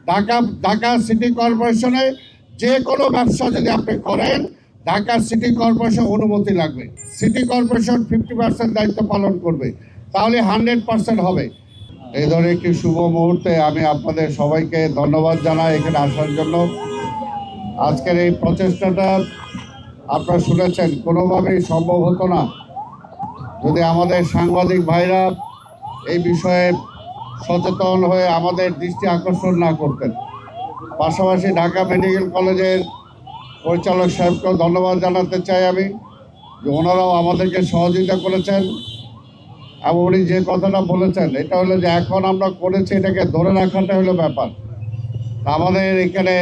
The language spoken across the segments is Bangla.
ঢাকা ঢাকা সিটি কর্পোরেশনে যে কোনো ব্যবসা যদি আপনি করেন, ঢাকা সিটি কর্পোরেশন অনুমতি লাগবে। সিটি কর্পোরেশন 50% দায়িত্ব পালন করবে, তাহলে 100% হবে। এই ধরনের একটি শুভ মুহূর্তে আমি আপনাদের সবাইকে ধন্যবাদ জানাই এখানে আসার জন্য। আজকের এই প্রচেষ্টাটা আপনারা শুনেছেন, কোনোভাবেই সম্ভব হতো না যদি আমাদের সাংবাদিক ভাইরা এই বিষয়ে সচেতন হয়ে আমাদের দৃষ্টি আকর্ষণ না করতেন। পাশাপাশি ঢাকা মেডিকেল কলেজের পরিচালক সাহেবকেও ধন্যবাদ জানাতে চাই আমি, যে ওনারাও আমাদেরকে সহযোগিতা করেছেন। এবং উনি যে কথাটা বলেছেন এটা হলো যে এখন আমরা করেছি, এটাকে ধরে রাখাটা হলো ব্যাপার। আমাদের এখানে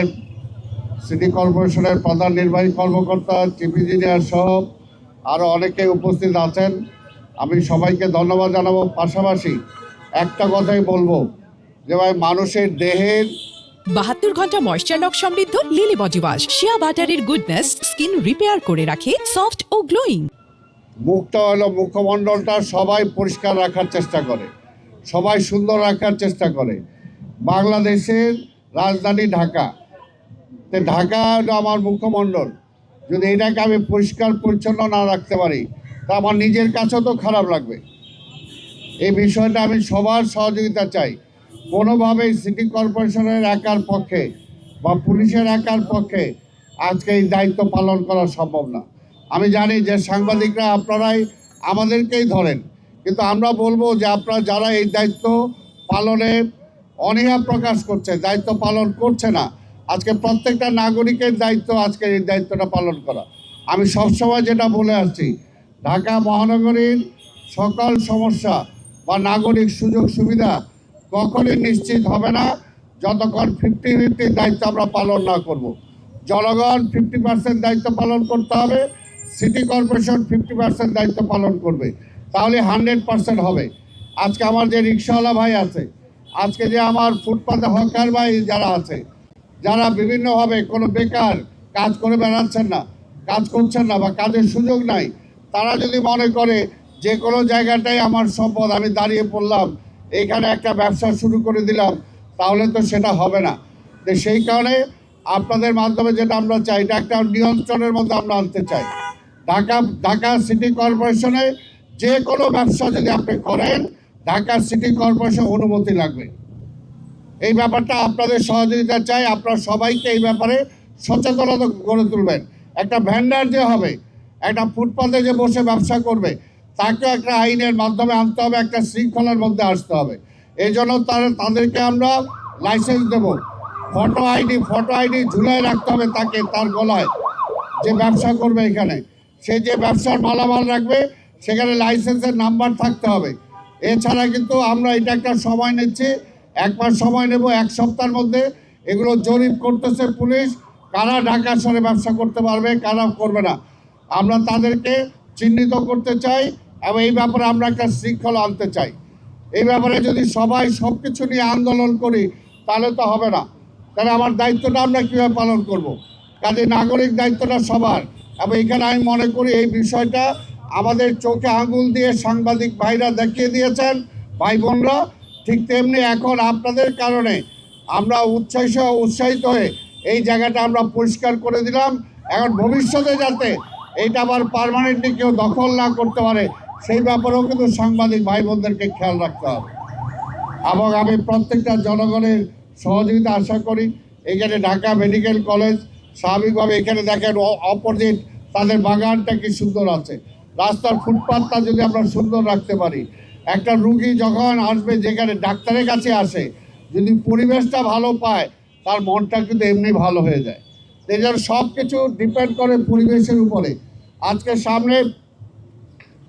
সিটি কর্পোরেশনের প্রধান নির্বাহী কর্মকর্তা, চিফ ইঞ্জিনিয়ার সহ আরও অনেকে উপস্থিত আছেন, আমি সবাইকে ধন্যবাদ জানাবো। পাশাপাশি একটা কথাই বলবো যে ভাই, মানুষের দেহের 72 ঘন্টা ময়েশ্চার লক সমৃদ্ধ লিলি বডি ওয়াশ, শিয়া বাটারের গুডনেস স্কিন রিপেয়ার করে রাখে সফট ও গ্লোয়িং। মুখটা হলো, মুখমণ্ডলটা সবাই পরিষ্কার রাখার চেষ্টা করে, সবাই সুন্দর রাখার চেষ্টা করে। বাংলাদেশের রাজধানী ঢাকা, তো ঢাকা হলো আমার মুখমণ্ডল। যদি এটাকে আমি পরিষ্কার পরিচ্ছন্ন না রাখতে পারি তা আমার নিজের কাছেও তো খারাপ লাগবে। এই বিষয়টা আমি সবার সহযোগিতা চাই। কোনোভাবেই সিটি কর্পোরেশনের একার পক্ষে বা পুলিশের একার পক্ষে আজকে এই দায়িত্ব পালন করা সম্ভব না। আমি জানি যে সাংবাদিকরা আপনারাই আমাদেরকেই ধরেন, কিন্তু আমরা বলবো যে আপনারা যারা এই দায়িত্ব পালনে অনীহা প্রকাশ করছে, দায়িত্ব পালন করছে না, আজকে প্রত্যেকটা নাগরিকের দায়িত্ব আজকে এই দায়িত্বটা পালন করা। আমি সবসময় যেটা বলে আসছি, ঢাকা মহানগরীর সকল সমস্যা বা নাগরিক সুযোগ সুবিধা কখনই নিশ্চিত হবে না যতক্ষণ 50-50 দায়িত্ব আমরা পালন না করব। জনগণ 50% দায়িত্ব পালন করতে হবে, সিটি কর্পোরেশন 50% দায়িত্ব পালন করবে, তাহলে 100% হবে। আজকে আমার যে রিক্সাওয়ালা ভাই আছে, আজকে যে আমার ফুটপাতে হকার ভাই যারা আছে, যারা বিভিন্নভাবে কোনো বেকার কাজ করে বেড়াচ্ছেন না, কাজ করছেন না বা কাজের সুযোগ নাই, তারা যদি মনে করে যে কোনো জায়গাটাই আমার সম্পদ, আমি দাঁড়িয়ে পড়লাম, এইখানে একটা ব্যবসা শুরু করে দিলাম, তাহলে তো সেটা হবে না। তো সেই কারণে আপনাদের মাধ্যমে যেটা আমরা চাই, এটা একটা নিয়ন্ত্রণের মধ্যে আমরা আনতে চাই। ঢাকা সিটি কর্পোরেশনে যে কোনো ব্যবসা যদি আপনি করেন, ঢাকা সিটি কর্পোরেশন অনুমতি লাগবে। এই ব্যাপারটা আপনাদের সহযোগিতা চাই। আপনারা সবাইকে এই ব্যাপারে সচেতনতা গড়ে তুলবেন। একটা ভ্যান্ডার যে হবে, একটা ফুটপাতে যে বসে ব্যবসা করবে, তাকেও একটা আইনের মাধ্যমে আনতে হবে, একটা শৃঙ্খলার মধ্যে আসতে হবে। এই জন্য তাদেরকে আমরা লাইসেন্স দেব, ফটো আইডি ঝুলাই রাখতে হবে তাকে, তার গলায়, যে ব্যবসা করবে এখানে, সে যে ব্যবসার মালামাল রাখবে সেখানে লাইসেন্সের নাম্বার থাকতে হবে। এছাড়া কিন্তু আমরা এটা একটা সময় নিচ্ছি, 1 মাস সময় নেব, 1 সপ্তাহের মধ্যে এগুলো জরিপ করতেছে পুলিশ, কারা ঢাকা শহরে ব্যবসা করতে পারবে, কারা করবে না, আমরা তাদেরকে চিহ্নিত করতে চাই এবং এই ব্যাপারে আমরা একটা শৃঙ্খলা আনতে চাই। এই ব্যাপারে যদি সবাই সব কিছু নিয়ে আন্দোলন করি তাহলে তো হবে না। তাহলে আমার দায়িত্বটা আমরা কীভাবে পালন করব? কাজে নাগরিক দায়িত্বটা সবার। এবং এখানে আমি মনে করি এই বিষয়টা আমাদের চোখে আঙুল দিয়ে সাংবাদিক ভাইরা দেখিয়ে দিয়েছেন, ভাই বোনরা, ঠিক তেমনি এখন আপনাদের কারণে আমরা উৎসাহিত হয়ে এই জায়গাটা আমরা পরিষ্কার করে দিলাম। এখন ভবিষ্যতে যাতে এইটা আবার পার্মানেন্টলি কেউ দখল না করতে পারে, সেই ব্যাপারেও কিন্তু সাংবাদিক ভাই বোনদেরকে খেয়াল রাখতে হবে। এবং আমি প্রত্যেকটা জনগণের সহযোগিতা আশা করি। এখানে ঢাকা মেডিকেল কলেজ, স্বাভাবিকভাবে এখানে দেখেন অপোজিট তাদের বাগানটা কি সুন্দর আছে, রাস্তার ফুটপাথটা যদি আমরা সুন্দর রাখতে পারি, একটা রুগী যখন আসবে, যেখানে ডাক্তারের কাছে আসে, যদি পরিবেশটা ভালো পায়, তার মনটা কিন্তু এমনি ভালো হয়ে যায়। এই জন্য সব কিছু ডিপেন্ড করে পরিবেশের উপরে। আজকে সামনে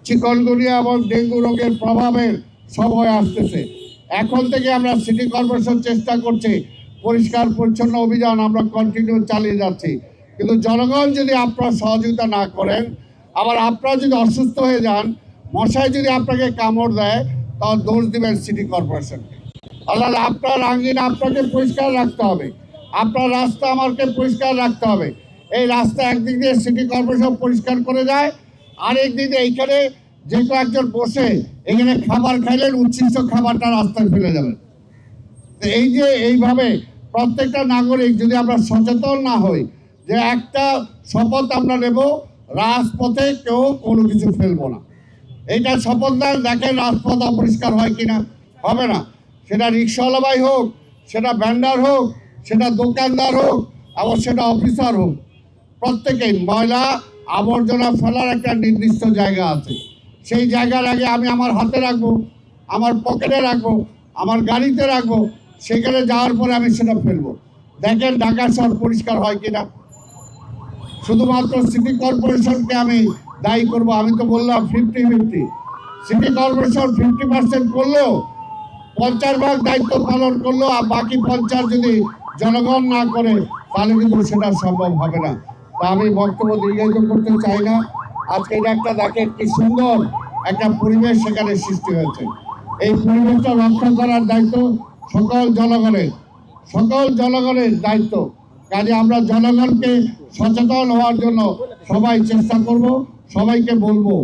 চিকনগুনিয়া এবং ডেঙ্গু রোগের প্রভাবের সময় আসতেছে। এখন থেকে আমরা সিটি কর্পোরেশন চেষ্টা করছি, পরিষ্কার পরিচ্ছন্ন অভিযান আমরা কন্টিনিউ চালিয়ে যাচ্ছি। কিন্তু জনগণ যদি আপনারা সহযোগিতা না করেন, আবার আপনারা যদি অসুস্থ হয়ে যান, মশাই যদি আপনাকে কামড় দেয়, তাহলে দোষ দিবেন সিটি কর্পোরেশনকে। তাহলে আপনার আঙ্গিনা আপনাকে পরিষ্কার রাখতে হবে, আপনার রাস্তা আমাকে পরিষ্কার রাখতে হবে। এই রাস্তা একদিক দিয়ে সিটি কর্পোরেশন পরিষ্কার করে যায়, আরেক দিকে এইখানে যে কয়েকজন বসে এখানে খাবার খাইলেন, উচ্ছিষ্ট খাবারটা রাস্তায় ফেলে যাবেন। এই যে এইভাবে প্রত্যেকটা নাগরিক যদি আমরা সচেতন না হই যে একটা শপথ আমরা নেব, রাজপথে কেউ কোনো কিছু ফেলবো না, এইটা শপথ নেন, দেখেন রাজপথ অপরিষ্কার হয় কিনা। হবে না, সেটা রিক্সাওয়ালাই হোক, সেটা ভ্যান্ডার হোক, সেটা দোকানদার হোক, আবার সেটা অফিসার হোক, প্রত্যেকেই ময়লা আবর্জনা ফেলার একটা নির্দিষ্ট জায়গা আছে। সেই জায়গার আগে আমি আমার হাতে রাখবো, আমার পকেটে রাখবো, আমার গাড়িতে রাখবো, সেখানে যাওয়ার পরে আমি সেটা ফেলবো। দেখেন ঢাকা শহর পরিষ্কার হয় কিনা। শুধুমাত্র সিটি কর্পোরেশনকে আমি দায়ী করব, আমি তো বললাম 50-50। সিটি কর্পোরেশন 50% করলেও 50 ভাগ দায়িত্ব পালন করলো, আর বাকি 50 যদি জনগণ না করে তাহলে কিন্তু সেটা সম্ভব হবে না। তা আমি বক্তব্য দীর্ঘায়িত করতে চাই না। আজকে এটা একটা দেখেন কি সুন্দর একটা পরিবেশ সেখানে সৃষ্টি হয়েছে। এই পরিবেশটা রক্ষা করার দায়িত্ব সকল জনগণের দায়িত্ব। কাজে আমরা জনগণকে সচেতন হওয়ার জন্য সবাই চেষ্টা করব, সবাইকে বলবো।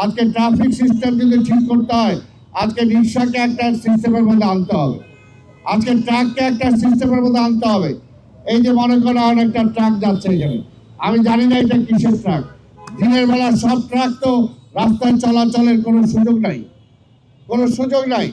আজকে ট্রাফিক সিস্টেম যদি ঠিক করতে হয়, আজকে রিক্সাকে একটা সিস্টেমের মধ্যে আনতে হবে, আজকে ট্রাককে একটা সিস্টেমের মধ্যে আনতে হবে। এই যে মনে করেন অনেকটা ট্রাক যাচ্ছে এখানে, আমি জানি না এটা কিসের ট্রাক। দিনের বেলা সব ট্রাক তো রাস্তায় চলাচলের কোনো সুযোগ নাই।